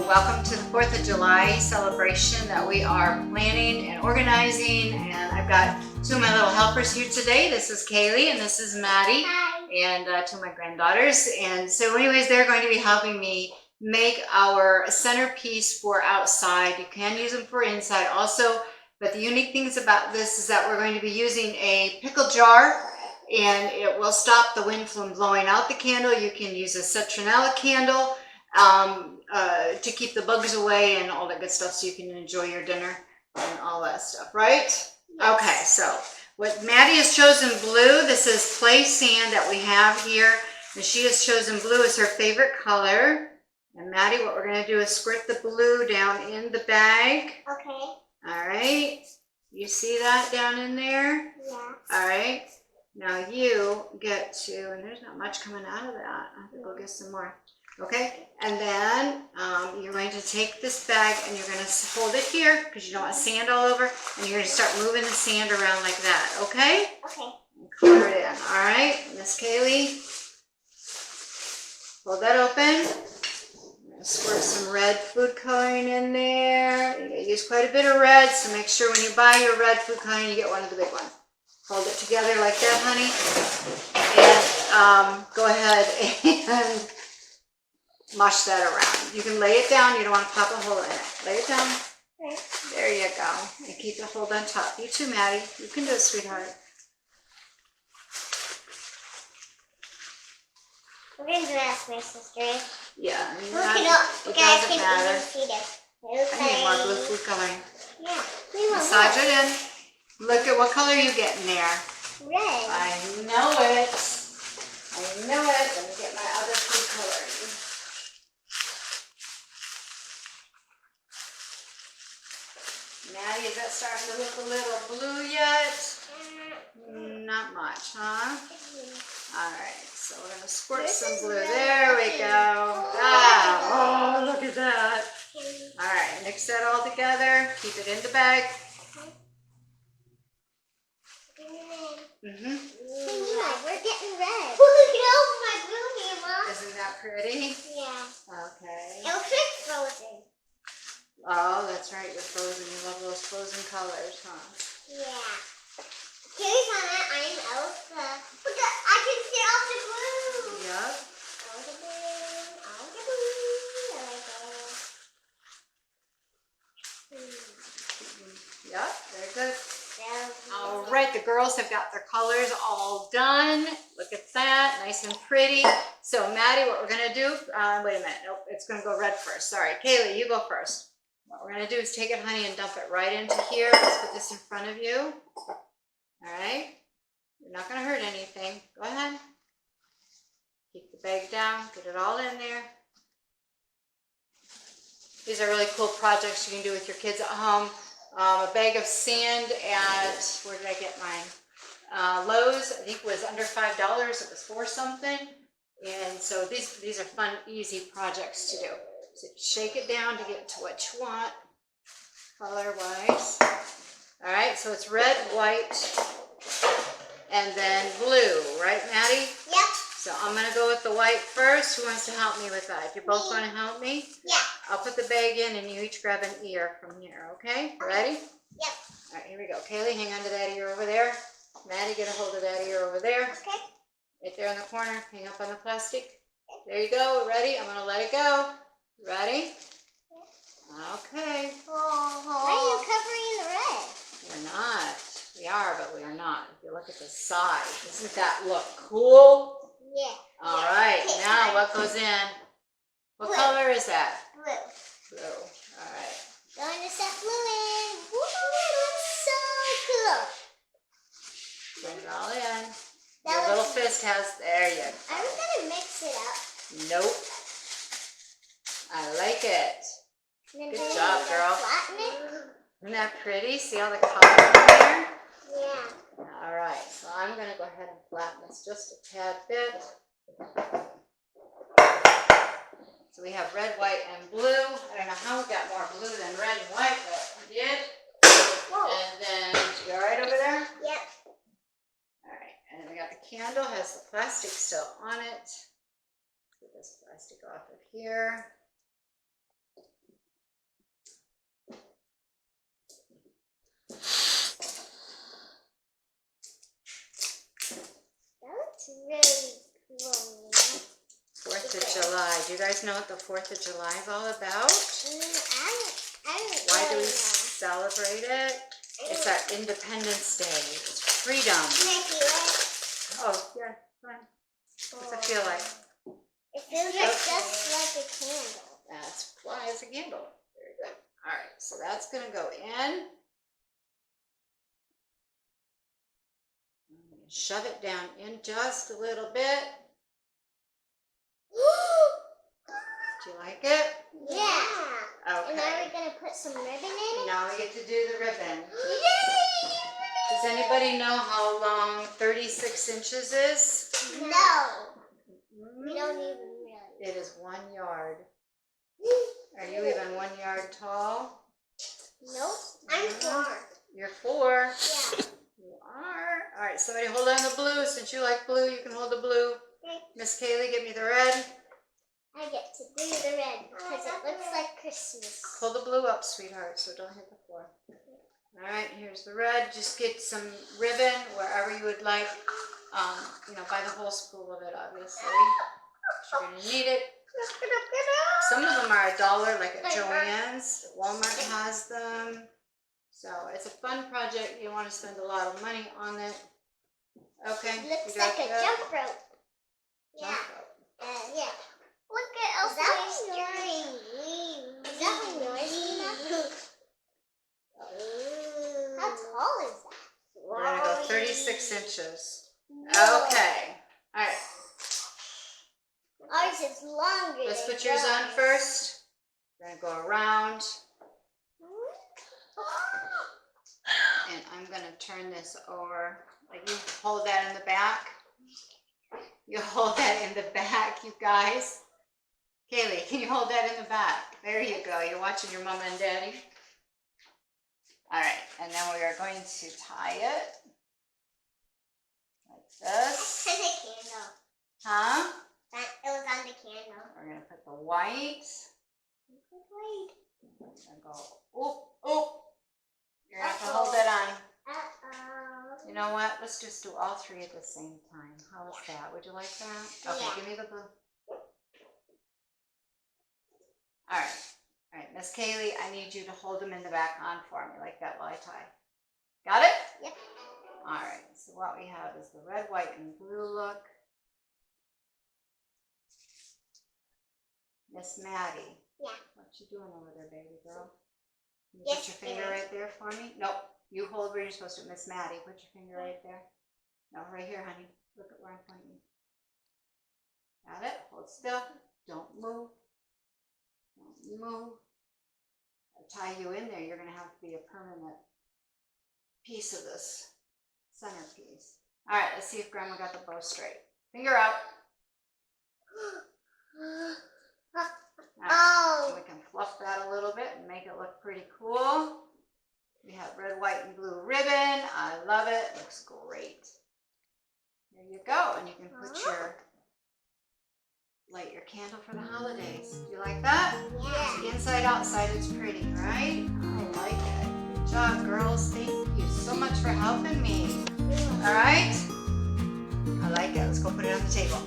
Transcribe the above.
welcome to the 4th of July celebration that we are planning and organizing. And I've got two of my little helpers here today. This is Kaylee and this is Maddie. Hi. And two of my granddaughters. And so anyways, they're going to be helping me make our centerpiece for outside. You can use them for inside also. But the unique things about this is that we're going to be using a pickle jar, and it will stop the wind from blowing out the candle. You can use a citronella candle to keep the bugs away and all that good stuff, so you can enjoy your dinner and all that stuff, right? Yes. Okay, so what Maddie has chosen blue. This is play sand that we have here, and she has chosen blue as her favorite color. And Maddie, what we're going to do is squirt the blue down in the bag. Okay. All right. You see that down in there? Yeah. All right. Now you get to, and there's not much coming out of that. I have to go get some more. Okay. And then you're going to take this bag and you're going to hold it here because you don't want sand all over. And you're going to start moving the sand around like that. Okay? Okay. And color it in. All right. Miss Kaylee, hold that open. Squirt some red food coloring in there. You use quite a bit of red, so make sure when you buy your red food coloring, you get one of the big ones. Hold it together like that, honey. And go ahead and mush that around. You can lay it down. You don't want to pop a hole in it. Lay it down. Okay. There you go. And keep the hold on top. You too, Maddie. You can do it, sweetheart. We're going to ask my sister. Yeah. Look it up. It Okay, I doesn't can't matter. even see this. I need more blue food coloring. Yeah. We want Massage more. it in. Look at what color you get in there. Red. I know it. I know it. Let me get my other food coloring. Maddie, is that starting to look a little blue yet? Not much, huh? All right, so we're going to squirt some blue. There we go. Ah, oh, look at that. All right, mix that all together. Keep it in the bag. Mima, we're getting red. Look at all my blue, Mima. Isn't that pretty? Yeah. Okay. It looks like frozen. Oh, that's right. You're frozen. You love those frozen colors, huh? Yeah. Here's Hannah. I'm Elsa. Look at, I can see all the blue. Yep. All the blue. All the blue. I like it. Yep. Very good. So, All right. The girls have got their colors all done. Look at that. Nice and pretty. So, Maddie, what we're going to do, wait a minute. Nope. It's going to go red first. Sorry. Kaylee, you go first. What we're going to do is take it, honey, and dump it right into here. Let's put this in front of you. All right. You're not going to hurt anything. Go ahead. Keep the bag down. Get it all in there. These are really cool projects you can do with your kids at home. A bag of sand at, where did I get mine? Lowe's, I think was under $5. It was $4 something. And so these are fun, easy projects to do. So shake it down to get to what you want, color-wise. All right, so it's red, white, and then blue, right, Maddie? yep. So I'm going to go with the white first. Who wants to help me with that? You're both going to help me? Yeah. I'll put the bag in and you each grab an ear from here, okay? Ready? Yep. All right, here we go. Kaylee, hang on to that ear over there. Maddie, get a hold of that ear over there. Okay. Right there in the corner. Hang up on the plastic. There you go. Ready? I'm going to let it go. Ready? Okay. Why are you covering the red? We're not. We are, but we are not. If you look at the side, doesn't that look cool? Yeah. All right. Okay, Now fine. what goes in? What Blue. color is that? Blue. Blue. All right. Going to set blue in. Woo, it looks so cool. Bring it all in. That Your little looks- fist has, there you go. I'm going to mix it up. Nope. I like it. And then Good I'm job, gonna girl. Flatten it. Isn't that pretty? See all the color in there? Yeah. All right, so I'm going to go ahead and flatten this just a tad bit. So we have red, white, and blue. I don't know how we got more blue than red and white, but we did. And then, you all right over there? Yep. All right, and then we got the candle, has the plastic still on it. Let's get this plastic off of here. really long. 4th of July. Do you guys know what the 4th of July is all about? I don't Why do we really celebrate it? It's our Independence Day. It's freedom. Can I feel it? Oh, yeah, fine. What's it feel like? It feels like just like a candle. That's why it's a candle. Very good. All right, so that's going to go in. Shove it down in just a little bit. Do you like it? Yeah. Okay. And now we're going to put some ribbon in it. Now we get to do the ribbon. Yay! Does anybody know how long 36 inches is? No. We don't even really. It is 1 yard. Are you even 1 yard tall? Nope. I'm 4. You're 4. Yeah. You are. All right, somebody hold on the blue. Since you like blue, you can hold the blue. Okay. Miss Kaylee, get me the red. I get to do the red because it looks like Christmas. Pull the blue up, sweetheart, so don't hit the floor. All right, here's the red. Just get some ribbon wherever you would like. Buy the whole spool of it, obviously. You're going to need it. Some of them are $1, like at Joann's. Walmart has them. So it's a fun project. You don't want to spend a lot of money on it. Okay. It looks you got like a that? jump rope. Yeah. Jump rope. Yeah. Look at Elsa. Is that what noise? How tall is that? We're going to go 36 inches. No. Okay. All right. Ours is longer. Let's than put yours on yours. first. We're going to go around. And I'm going to turn this over. Like, you hold that in the back. You hold that in the back, you guys. Kaylee, can you hold that in the back? There you go. You're watching your mama and daddy. All right. And then we are going to tie it. Like this. It's a candle. Huh? It was on the candle. We're going to put the white. Wait. And go, oh. You're going to have to hold that on. Uh-oh. You know what? Let's just do all 3 at the same time. How is that? Would you like that? Okay, Yeah. give me the blue. All right, Miss Kaylee, I need you to hold them in the back on for me like that while I tie. Got it? Yep. All right, so what we have is the red, white, and blue look. Miss Maddie. Yeah. What you doing over there, baby girl? Can you Yes, put your finger ma'am. right there for me? Nope. You hold where you're supposed to. Miss Maddie, put your finger right there. No, right here, honey. Look at where I'm pointing. Got it? Hold still. Don't move. Don't move. I tie you in there. You're going to have to be a permanent piece of this centerpiece. All right, let's see if Grandma got the bow straight. Finger out. All right, Oh. we can fluff that a little bit and make it look pretty cool. We have red, white, and blue ribbon. I love it. Looks great. There you go. And you can put light your candle for the holidays. Do you like that? Yeah. Inside, outside, it's pretty, right? I like it. Good job, girls. Thank you so much for helping me. All right? I like it. Let's go put it on the table.